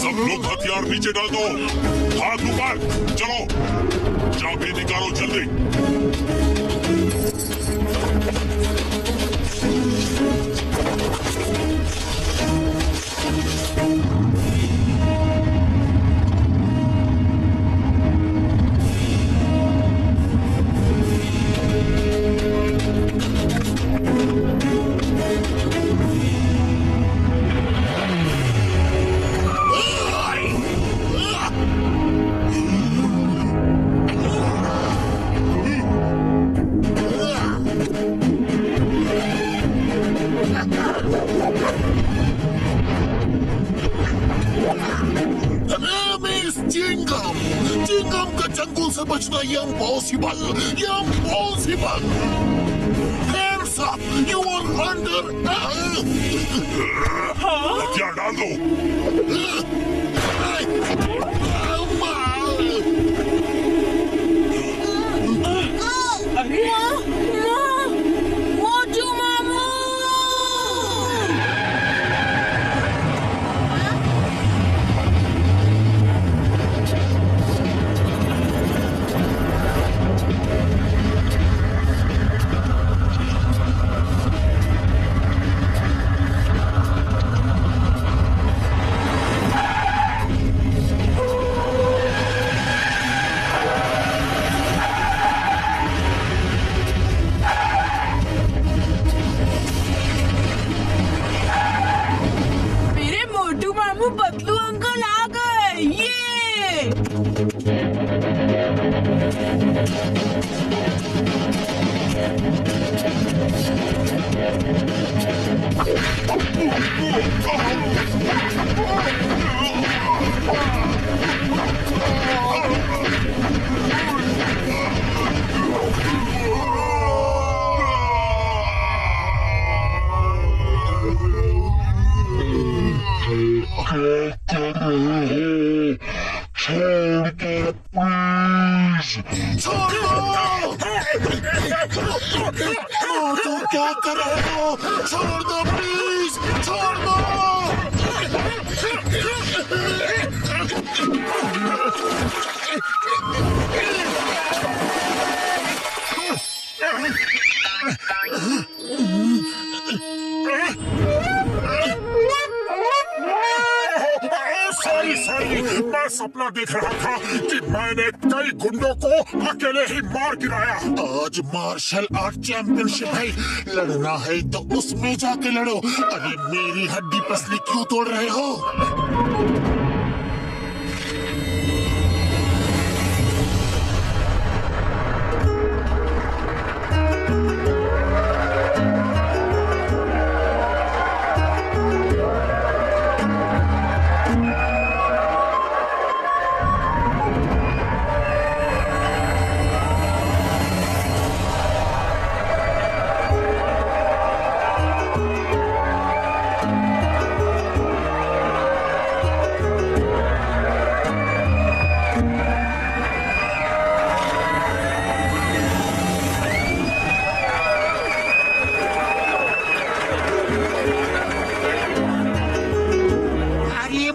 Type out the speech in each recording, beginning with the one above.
सब लोग हथियार नीचे डाल दो, हाथ ऊपर, चलो चाबी निकालो जल्दी। चिंगम का जंगल से बचना ये impossible, Hands up, you are under. हथियार डाल दो। मोटू मामू! मेरे मोटू मामू पतलू अंकल आ गए, ये मोटू क्या कर रहे हो? छोड़ दो प्लीज, छोड़ दो। सॉरी, मैं सपना देख रहा था कि मैंने कई गुंडों को अकेले ही मार गिराया। आज मार्शल आर्ट चैंपियनशिप है, लड़ना है तो उसमें जाके लड़ो। अरे मेरी हड्डी पसली क्यों तोड़ रहे हो?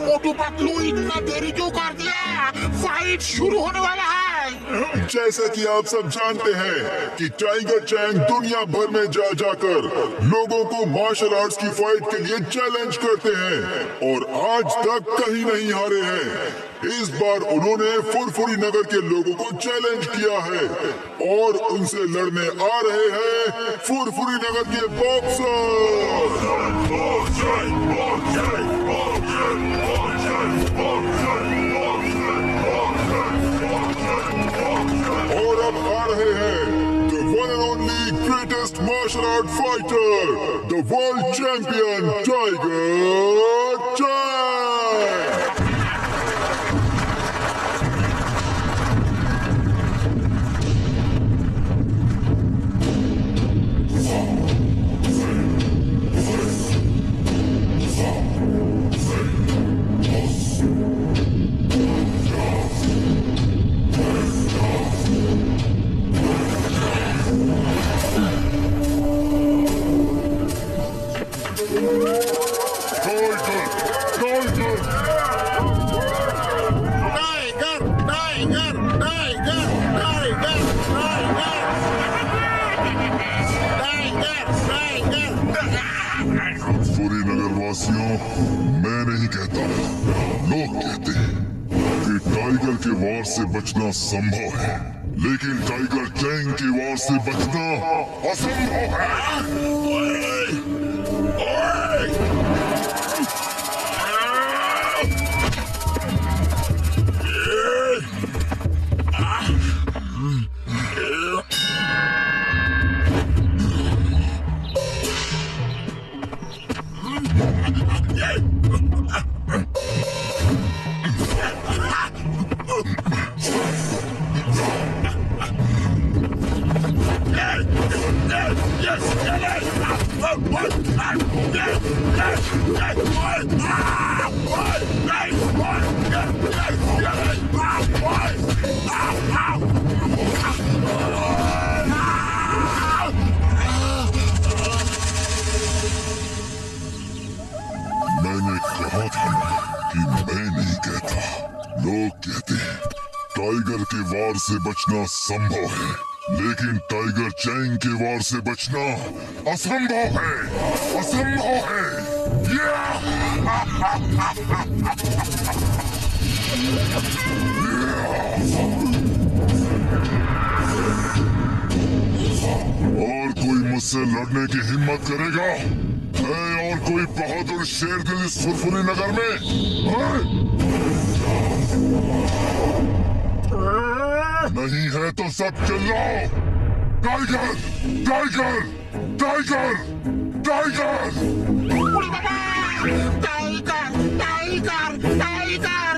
मोटू पतलू इतना देरी क्यों कर दिया? फाइट शुरू होने वाला है। जैसा कि आप सब जानते हैं कि टाइगर चैंग दुनिया भर में जा जाकर लोगों को मार्शल आर्ट्स की फाइट के लिए चैलेंज करते हैं और आज तक कहीं नहीं हारे हैं। इस बार उन्होंने फुरफुरी नगर के लोगों को चैलेंज किया है और उनसे लड़ने आ रहे हैं फुरफुरी नगर के बॉक्सर। और अब आ रहे हैं the one and only greatest martial art fighter, the world champion Tiger Chang. Furfuri नगर वासियों, मैं नहीं कहता, लोग कहते हैं कि टाइगर के वार से बचना संभव है, लेकिन टाइगर चैंग के वार से बचना असंभव है। मैंने कहा था कि मैं नहीं कहता, लोग कहते हैं टाइगर के वार से बचना संभव है, लेकिन टाइगर चैंग के वार से बचना असंभव है, असंभव है। और कोई मुझसे लड़ने की हिम्मत करेगा? है और कोई बहादुर शेर दिल इस फुरफुरी नगर में? नहीं है तो सब चिल्लाओ, tiger, tiger, tiger, tiger, tiger, tiger, tiger,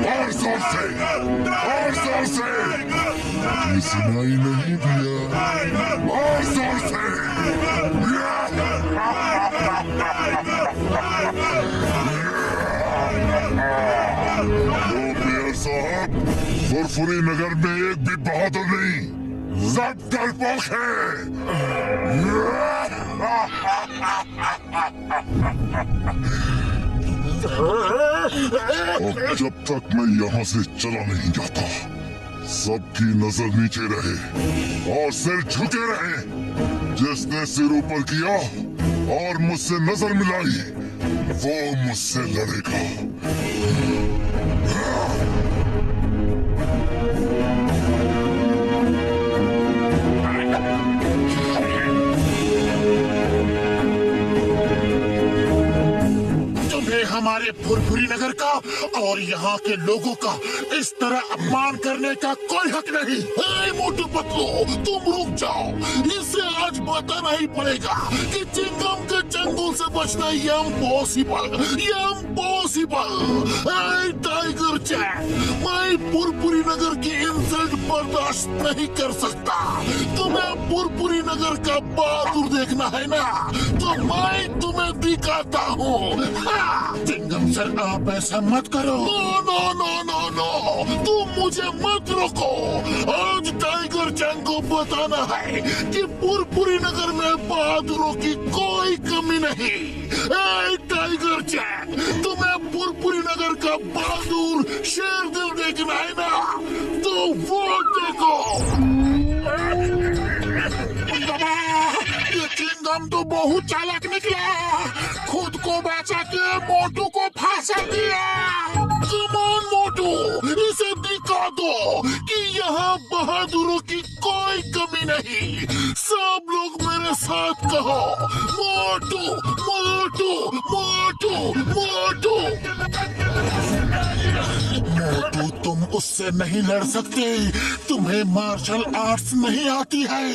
और जोर से, और जोर से, ये सुनाई नहीं दिया, और जोर से। लो मेयर साहब, फुरफुरी नगर में एक भी बहादुर नहीं, सब डरपोक और जब तक मैं यहाँ से चला नहीं जाता, सबकी नजर नीचे रहे और सिर झुके रहे। जिसने सिर ऊपर किया और मुझसे नजर मिलाई, वो मुझसे लड़ेगा। हमारे फुरफुरी नगर का और यहाँ के लोगों का इस तरह अपमान करने का कोई हक नहीं। हे मोटू पतलू, तुम रुक जाओ, इसे आज बताना ही पड़ेगा कि चिंगम के चंगुल से बचना इम्पॉसिबल, इम्पॉसिबल। हे टाइगर चैंग, मैं फुरफुरी नगर की इंसल्ट बर्दाश्त नहीं कर सकता। तुम्हें फुरफुरी नगर का बहादुर देखना है ना, तो मैं तुम्हें दिखाता हूँ। चिंगम सर, आप ऐसा मत करो। No no no no no, तुम मुझे मत रोको। आज टाइगर चैंग को बताना है कि फुरफुरी नगर में बहादुरों की कोई कमी नहीं। ए टाइगर चैंग, तुम्हें फुरफुरी नगर का बहादुर शेर दिल देखना है ना, तो वो देखो। ये चिंगम तो बहुत चालाक निकला, खुद को बचा के मोटू को फांसा दिया। कम ऑन मोटू, इसे दिखा दो कि यहाँ बहादुरों की कोई कमी नहीं। सब लोग मेरे साथ कहो, मोटू, मोटू, मोटू, मोटू। मोटू, तुम उससे नहीं लड़ सकते, तुम्हें मार्शल आर्ट्स नहीं आती है।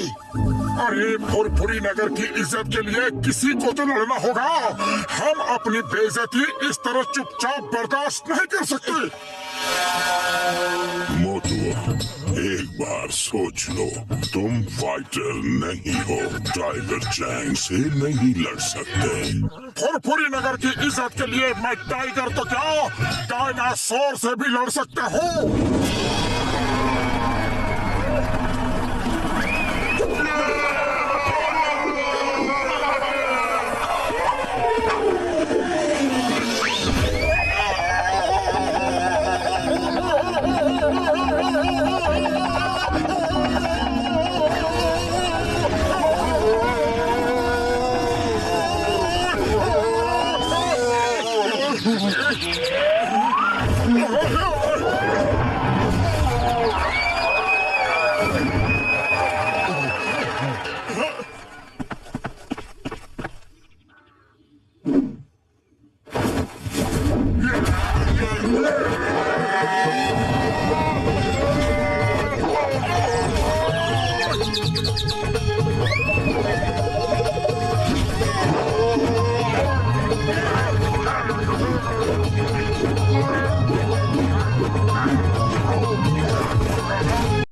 अरे फुरफुरी नगर की इज्जत के लिए किसी को तो लड़ना होगा। हम अपनी बेइज्जती इस तरह चुपचाप बर्दाश्त नहीं कर सकते। मोटू, एक बार सोच लो, तुम फाइटर नहीं हो, टाइगर चैंग से नहीं लड़ सकते। फुरफुरी नगर की इज्जत के लिए मैं टाइगर तो क्या, डायनासोर से भी लड़ सकता हूँ।